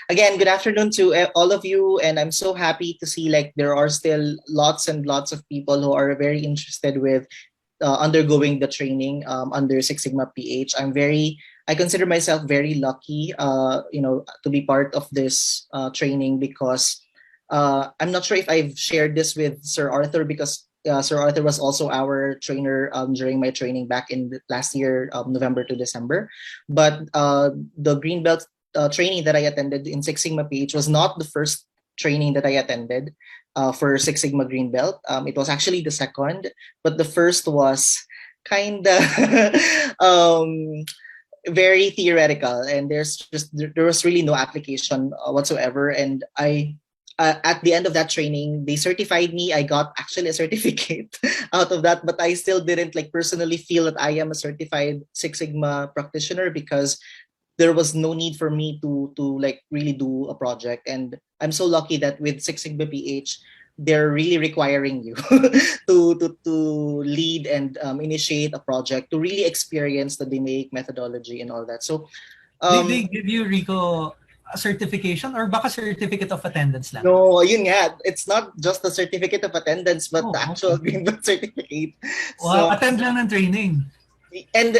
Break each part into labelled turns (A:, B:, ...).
A: Again, good afternoon to all of you, and I'm so happy to see like there are still lots and lots of people who are very interested with undergoing the training under Six Sigma PH. I consider myself very lucky, to be part of this training because I'm not sure if I've shared this with Sir Arthur because Sir Arthur was also our trainer during my training back in last year, November to December. But the Green Belt training that I attended in Six Sigma PH was not the first training that I attended for Six Sigma Green Belt. It was actually the second, but the first was kind of very theoretical, and there was really no application whatsoever. And I at the end of that training, they certified me. I got actually a certificate out of that, but I still didn't like personally feel that I am a certified Six Sigma practitioner because there was no need for me to like really do a project. And I'm so lucky that with Six Sigma PH, they're really requiring you to lead and initiate a project to really experience the DMAIC methodology and all that. So
B: Did they
A: um,
B: give you, Rico, a certification or baka certificate of attendance lang?
A: no, yun nga, it's not just the certificate of attendance, but the
B: Oh,
A: actual
B: okay.
A: Green Belt certificate.
B: Wow,
A: So
B: attend lang ng training.
A: and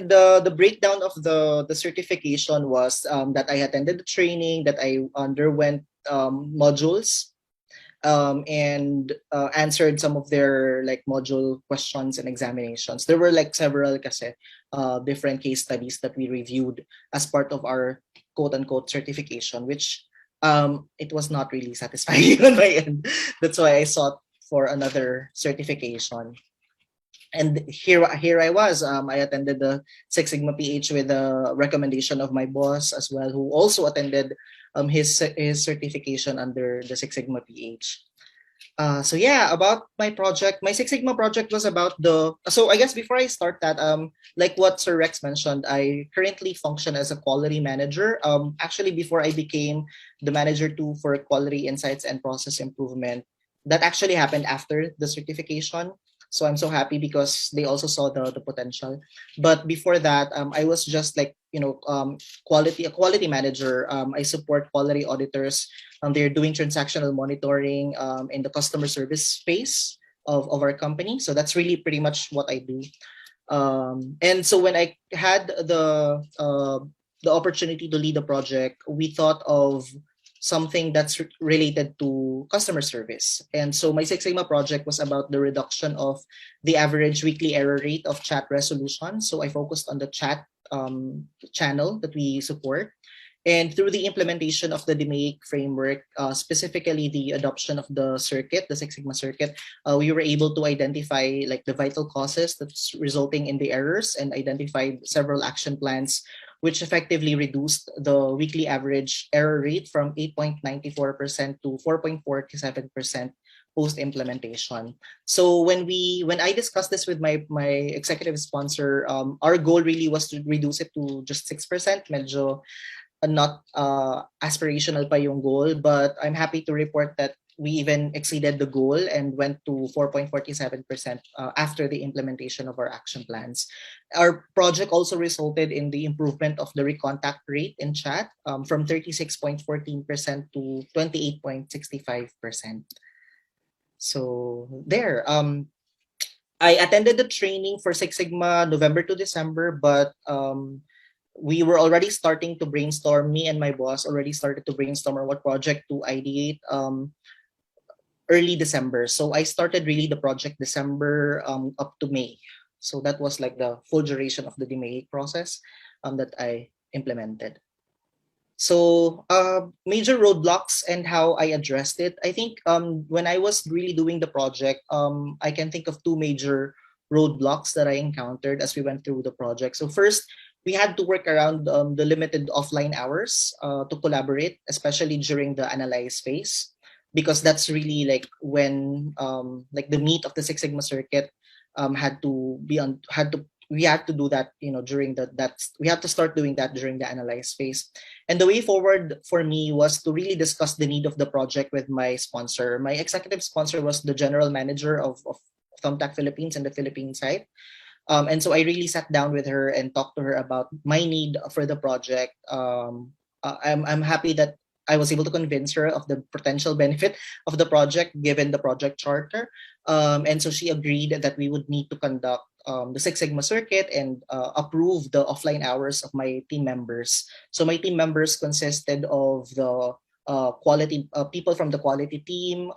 A: the breakdown of the certification was that I attended the training, that I underwent modules and answered some of their like module questions and examinations. There were like several kasi, different case studies that we reviewed as part of our quote unquote certification, which it was not really satisfying on my end. That's why I sought for another certification. And here I was. I attended the Six Sigma PH with a recommendation of my boss as well, who also attended his certification under the Six Sigma PH. So yeah, about my project, my Six Sigma project was about the. So I guess before I start that, like what Sir Rex mentioned, I currently function as a quality manager. Actually, before I became the manager too for quality insights and process improvement, that actually happened after the certification. So I'm so happy because they also saw the potential. But before that, I was just like a quality manager. I support quality auditors. They're doing transactional monitoring in the customer service space of our company. So that's really pretty much what I do. And so when I had the opportunity to lead a project, we thought of something that's related to customer service. And so my Six Sigma project was about the reduction of the average weekly error rate of chat resolution. So I focused on the chat channel that we support. And through the implementation of the DMAIC framework, specifically the adoption of the circuit, the Six Sigma circuit, we were able to identify like the vital causes that's resulting in the errors and identified several action plans which effectively reduced the weekly average error rate from 8.94% to 4.47% post implementation. So when I discussed this with my executive sponsor, our goal really was to reduce it to just 6%. Medyo not aspirational pa yung goal, but I'm happy to report that we even exceeded the goal and went to 4.47% after the implementation of our action plans. Our project also resulted in the improvement of the recontact rate in chat from 36.14% to 28.65%. So there. I attended the training for Six Sigma November to December, but we were already starting to brainstorm. Me and my boss already started to brainstorm on what project to ideate early December. So I started really the project December up to May. So that was like the full duration of the DMAIC process that I implemented. So major roadblocks and how I addressed it. I think when I was really doing the project, I can think of two major roadblocks that I encountered as we went through the project. So first, we had to work around the limited offline hours to collaborate, especially during the analyze phase, because that's really like when like the meat of the Six Sigma circuit had to be on had to we had to do that during we had to start doing that during the analyze phase. And the way forward for me was to really discuss the need of the project with my sponsor. My executive sponsor was the general manager of Thumbtack Philippines and the Philippine site. And so I really sat down with her and talked to her about my need for the project. I'm happy that I was able to convince her of the potential benefit of the project given the project charter. And so she agreed that we would need to conduct the Six Sigma circuit and approve the offline hours of my team members. So my team members consisted of the quality people from the quality team,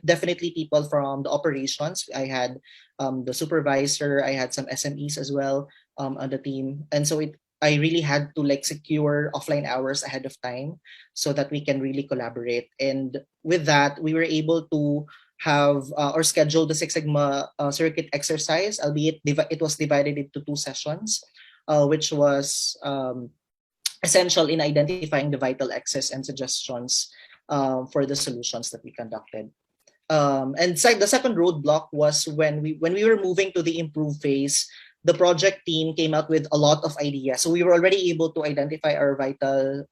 A: definitely people from the operations. I had the supervisor, I had some SMEs as well on the team, and so I really had to like secure offline hours ahead of time so that we can really collaborate. And with that, we were able to have or schedule the Six Sigma circuit exercise, albeit it was divided into 2 sessions, which was essential in identifying the vital excess and suggestions for the solutions that we conducted. And the second roadblock was when we were moving to the improve phase. The project team came out with a lot of ideas. So we were already able to identify our vital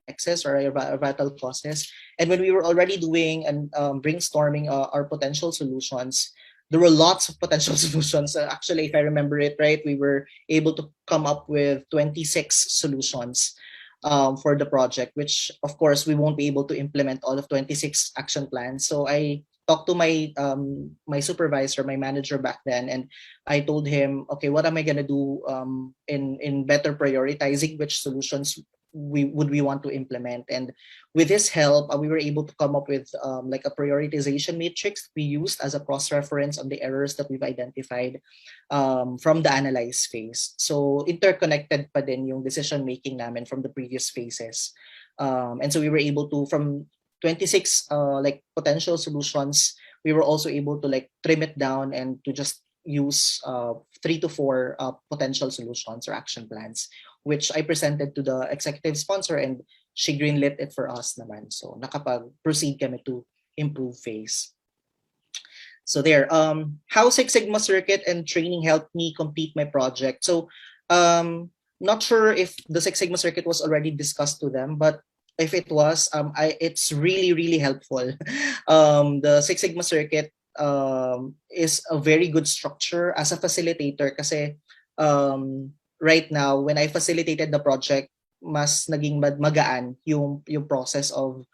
A: excess or our vital causes. And when we were already doing and brainstorming our potential solutions, there were lots of potential solutions. Actually, if I remember it right, we were able to come up with 26 solutions for the project, which of course we won't be able to implement all of 26 action plans. So I talked to my my supervisor, my manager back then, and I told him, okay, what am I gonna do in better prioritizing which solutions we want to implement. And with his help, we were able to come up with like a prioritization matrix we used as a cross-reference on the errors that we've identified from the analyze phase. So interconnected pa din yung decision making namin from the previous phases. And so we were able to, from 26 like potential solutions, we were also able to like trim it down and to just use 3 to 4 potential solutions or action plans, which I presented to the executive sponsor, and she greenlit it for us naman. So nakapag-proceed kami to improve phase. So there, how Six Sigma circuit and training helped me complete my project. So not sure if the Six Sigma circuit was already discussed to them, but if it was, it's really, really helpful. The Six Sigma circuit is a very good structure as a facilitator kasi right now, when I facilitated the project, mas naging magaan yung process of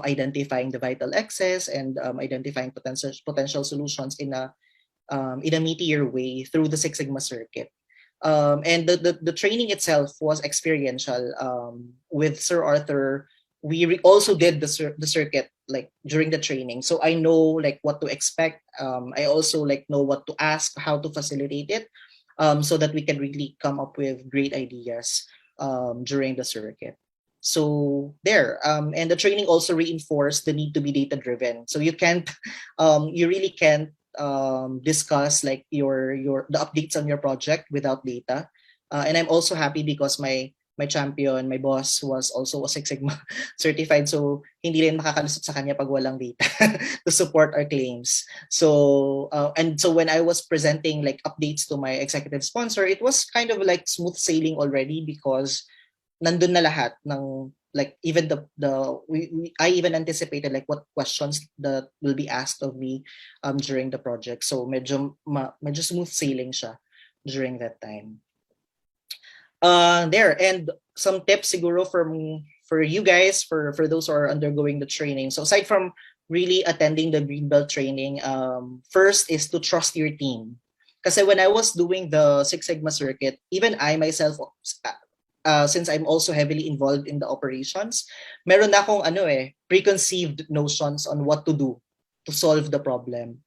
A: identifying the vital excess and identifying potential solutions in a meatier way through the Six Sigma circuit. And the training itself was experiential. With Sir Arthur, we also did the circuit like during the training, so I know like what to expect. I also like know what to ask, how to facilitate it, so that we can really come up with great ideas during the circuit. So there, and the training also reinforced the need to be data driven. So you can't, you really can't discuss like the updates on your project without data. And I'm also happy because my champion, my boss, was also a Six Sigma certified, so hindi rin makakalusot sa kanya pag walang data to support our claims. So and so when I was presenting like updates to my executive sponsor, it was kind of like smooth sailing already because nandun na lahat ng like even I even anticipated like what questions that will be asked of me during the project. So medyo smooth sailing siya during that time. There, and some tips siguro for you guys, for those who are undergoing the training. So aside from really attending the Greenbelt training, first is to trust your team. Kasi when I was doing the Six Sigma circuit, even I myself, since I'm also heavily involved in the operations, meron na akong preconceived notions on what to do to solve the problem.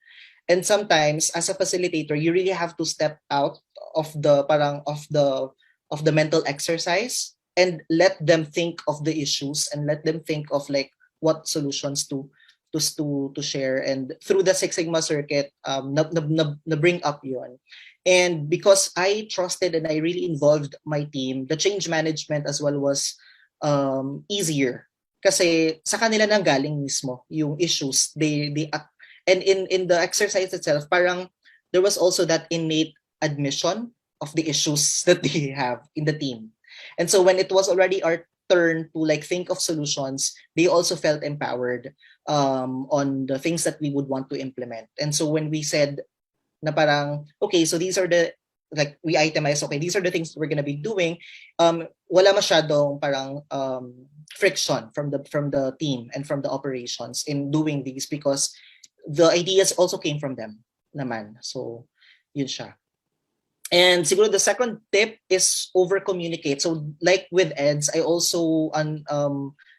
A: And sometimes as a facilitator, you really have to step out of the mental exercise and let them think of the issues and let them think of like what solutions to share. And through the Six Sigma circuit, na bring up yun. And because I trusted and I really involved my team, the change management as well was easier. Kasi sa kanila nang galing mismo yung issues. And in the exercise itself, parang there was also that innate admission of the issues that they have in the team. And so when it was already our turn to like think of solutions, they also felt empowered on the things that we would want to implement. And so when we said na parang, okay, so these are the like we itemize, okay, these are the things we're gonna be doing. Wala masyadong parang friction from the team and from the operations in doing these, because the ideas also came from them naman. So yun siya. And siguro the second tip is over communicate. So like with EDS, I also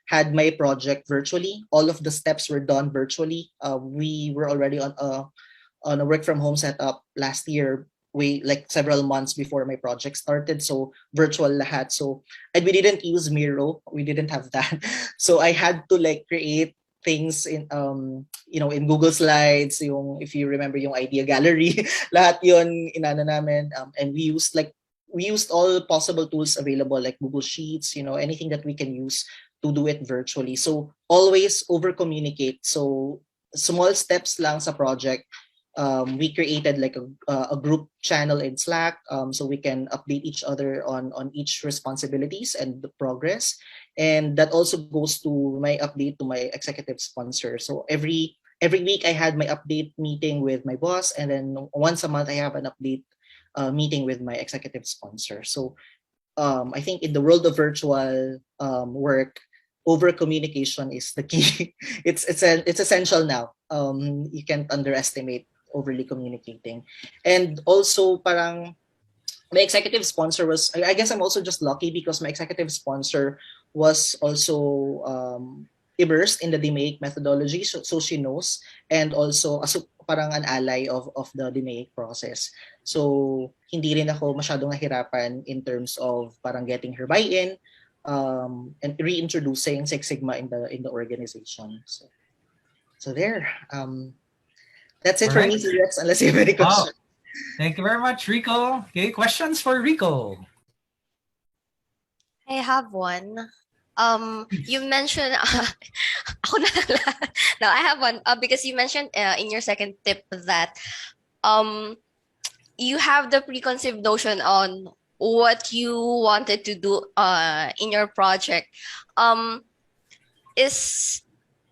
A: had my project virtually. All of the steps were done virtually. We were already on a work from home setup last year, way like several months before my project started. So virtual lahat. So, and we didn't use Miro. We didn't have that. So I had to like create things in in Google Slides, yung if you remember yung idea gallery, lahat yun inana namin, and we used all possible tools available like Google Sheets, anything that we can use to do it virtually. So always over communicate. So small steps lang sa project. We created like a group channel in Slack, so we can update each other on each responsibilities and the progress. And that also goes to my update to my executive sponsor. So every week I had my update meeting with my boss, and then once a month I have an update meeting with my executive sponsor. So I think in the world of virtual work, over communication is the key. it's essential now. You can't underestimate overly communicating. And also parang my executive sponsor was, I guess I'm also just lucky because my executive sponsor was also immersed in the DMAIC methodology, so she knows, and also parang an ally of the DMAIC process. So hindi rin ako masyadong nahirapan in terms of parang getting her buy-in and reintroducing Six Sigma in the organization. So there. That's it for me, Rex, unless you have any questions.
B: Thank you very much, Rico. Okay, questions for Rico.
C: I have one. You mentioned no, I have one because you mentioned in your second tip that you have the preconceived notion on what you wanted to do in your project.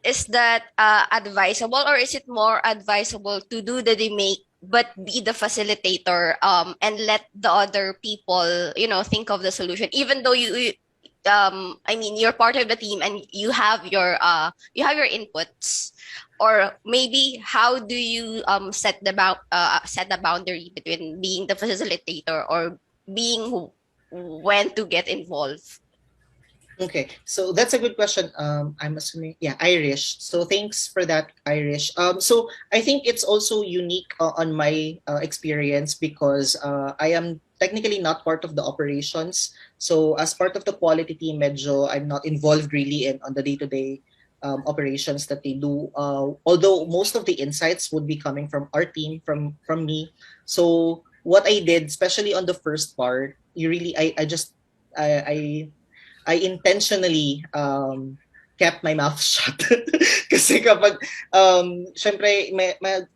C: Is that advisable, or is it more advisable to do the DMAIC but be the facilitator and let the other people think of the solution, even though you're part of the team and you have your inputs? Or maybe how do you set the boundary between being the facilitator or being when to get involved?
A: Okay, so that's a good question. I'm assuming, Irish. So thanks for that, Irish. So I think it's also unique on my experience because I am technically not part of the operations. So as part of the quality team, medyo I'm not involved really on the day-to-day operations that they do. Although most of the insights would be coming from our team, from me. So what I did, especially on the first part, I intentionally kept my mouth shut. Kasi kapag, syempre,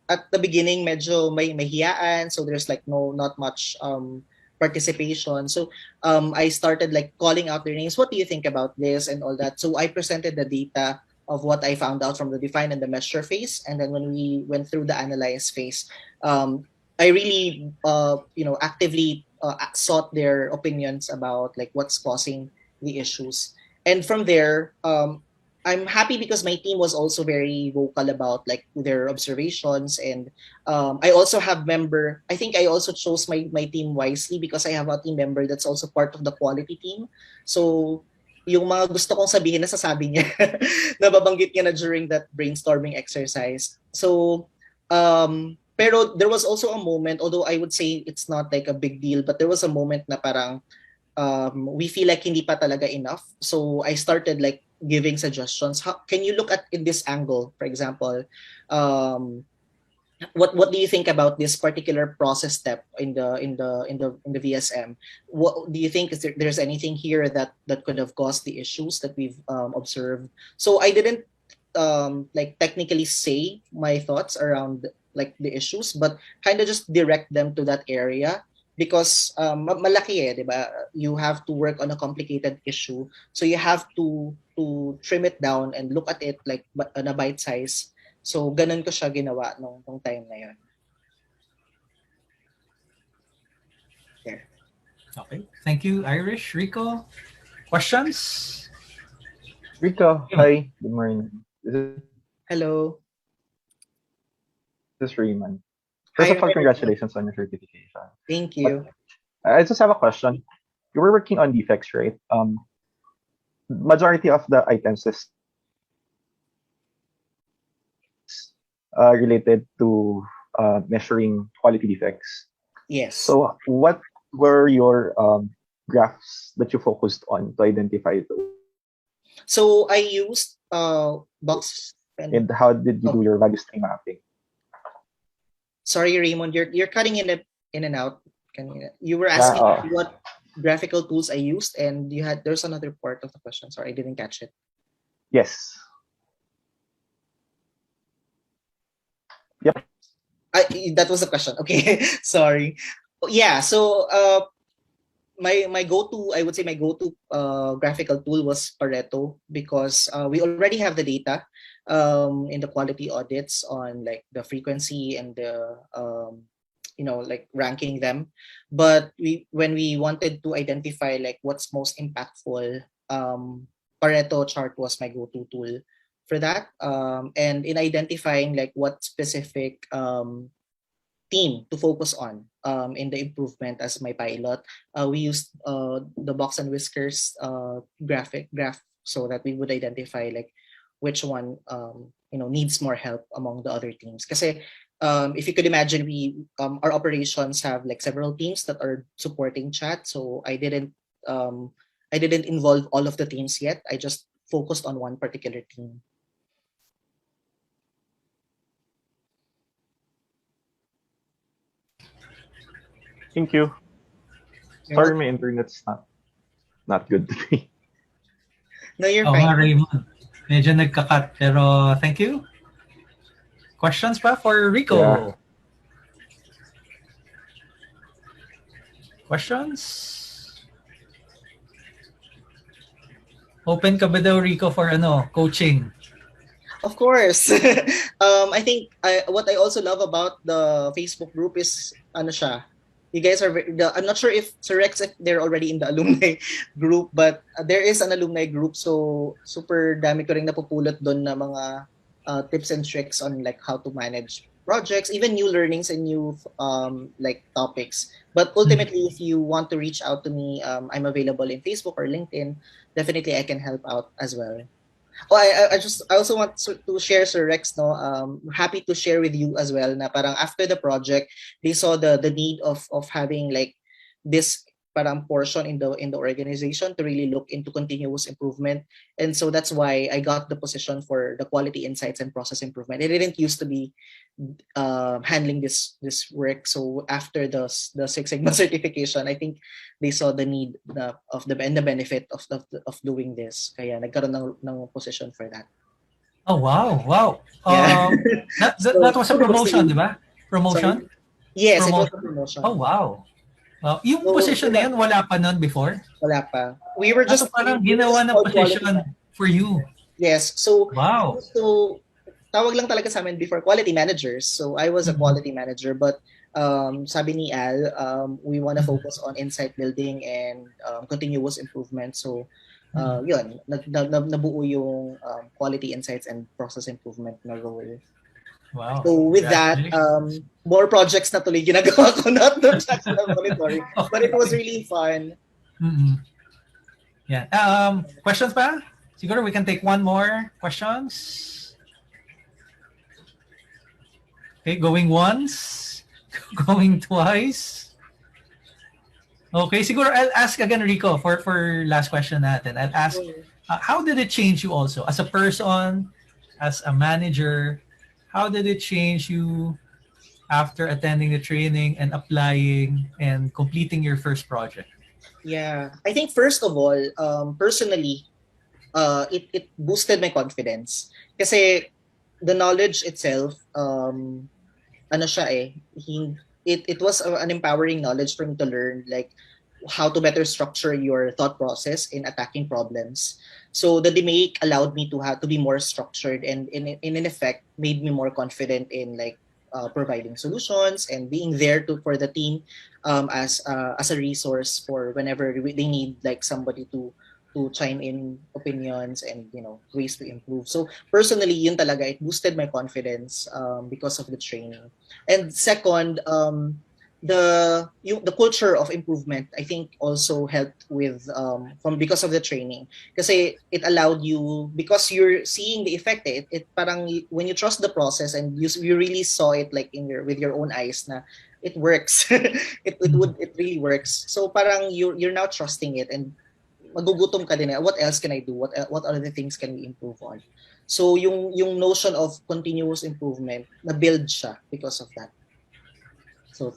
A: at the beginning, medyo may mahiyaan. So there's like not much participation. So I started like calling out their names. What do you think about this and all that? So I presented the data of what I found out from the define and the measure phase. And then when we went through the analyze phase, I really, actively sought their opinions about like what's causing the issues. And from there, I'm happy because my team was also very vocal about like their observations. And I also have I think I also chose my team wisely because I have a team member that's also part of the quality team. So yung mga gusto kong sabihin, nasasabi niya. Nababanggit niya na during that brainstorming exercise. So, pero there was also a moment, although I would say it's not like a big deal, but there was a moment na parang we feel like hindi pa talaga enough. So I started like giving suggestions. How can you look at in this angle, for example? What do you think about this particular process step in the VSM? What do you think there's anything here that could have caused the issues that we've observed? So I didn't like technically say my thoughts around like the issues, but kind of just direct them to that area. Because malaki diba? You have to work on a complicated issue, so you have to trim it down and look at it like on a bite size. So ganun ko siya ginawa nung time na yun.
B: Okay. Thank you, Irish. Rico, questions?
D: Rico,
B: Yeah.
D: hi. Good morning. This is
A: Hello.
D: Raymond. First
A: Hi,
D: of all,
A: Rico.
D: congratulations on your certification.
A: Thank
D: But
A: you.
D: I just have a question. You were working on defects, right? Majority of the items is related to measuring quality defects.
A: Yes.
D: So, what were your graphs that you focused on to identify those?
A: So I used box
D: And how did you do your value stream mapping?
A: Sorry, Raymond, you're cutting in and out. You were
D: Yeah,
A: asking what graphical tools I used, and there's another part of the question. Sorry, I didn't catch it.
D: yes. Yep.
A: That was the question. Okay, sorry. Yeah, so my go-to, I would say my go-to graphical tool was Pareto, because we already have the data in the quality audits on like the frequency and the like ranking them. But when we wanted to identify like what's most impactful, Pareto chart was my go-to tool for that. And in identifying like what specific team to focus on in the improvement as my pilot, we used the box and whiskers graph, so that we would identify like which one needs more help among the other teams. Because if you could imagine, our operations have like several teams that are supporting chat. So I didn't involve all of the teams yet. I just focused on one particular team.
D: Thank you. Sorry, my internet's not good today.
A: No, you're
B: Oo
A: fine.
B: nga, Raymond. Medyo nagka-cut, pero thank you. Questions pa for Rico?
D: Yeah.
B: Questions? Open ka ba daw, Rico, for coaching?
A: Of course. I think what I also love about the Facebook group is siya. You guys are I'm not sure if Sir Rex, if they're already in the alumni group, but there is an alumni group, so super dami ko ring napupulot doon na mga tips and tricks on like how to manage projects, even new learnings and new like topics. But ultimately, if you want to reach out to me, I'm available in Facebook or LinkedIn. Definitely, I can help out as well. Oh, I also want to share, Sir Rex, no, happy to share with you as well na parang after the project, they saw the need of having like this parang portion in the organization to really look into continuous improvement. And so that's why I got the position for the quality insights and process improvement. It didn't used to be handling this work. So after the Six Sigma certification, I think they saw the need and the benefit of doing this. Kaya nagkaroon ng position for that.
B: Oh, wow.
A: Yeah.
B: That was a promotion, di ba? Promotion?
A: Sorry? Yes,
B: promotion.
A: it was a promotion.
B: Oh, wow. Yung position na yan, wala pa nun before?
A: Wala pa. We were just
B: parang ginawa na position for you.
A: Yes. So,
B: wow.
A: So, tawag lang talaga sa amin before quality managers. So, I was a quality manager, but sabi ni Al, we want to focus on insight building and continuous improvement. So, yun, nabuo yung quality insights and process improvement na role.
B: Wow.
A: So with that, more projects na tuloy ginagawa ko, not just the monitoring, but it was really fun.
B: Yeah. Questions pa? Siguro we can take one more questions. Okay, going once, going twice. Okay, siguro I'll ask again, Rico, for last question natin. I'll ask, how did it change you also as a person, as a manager? How did it change you after attending the training and applying and completing your first project?
A: Yeah, I think first of all, personally, it boosted my confidence. Kasi the knowledge itself, it was an empowering knowledge for me to learn like how to better structure your thought process in attacking problems. So the DMAIC allowed me to be more structured, and in effect made me more confident in like providing solutions and being there for the team as a resource for whenever they need like somebody to chime in opinions and ways to improve. So personally, yun talaga, it boosted my confidence because of the training. And second, the culture of improvement, I think, also helped with because of the training. Kasi it allowed you, because you're seeing the effect, it parang when you trust the process and you really saw it like with your own eyes na it works. it really works. So parang you're now trusting it, and magugutom ka din, what else can I do? What other things can we improve on? So yung notion of continuous improvement, na build siya because of that. So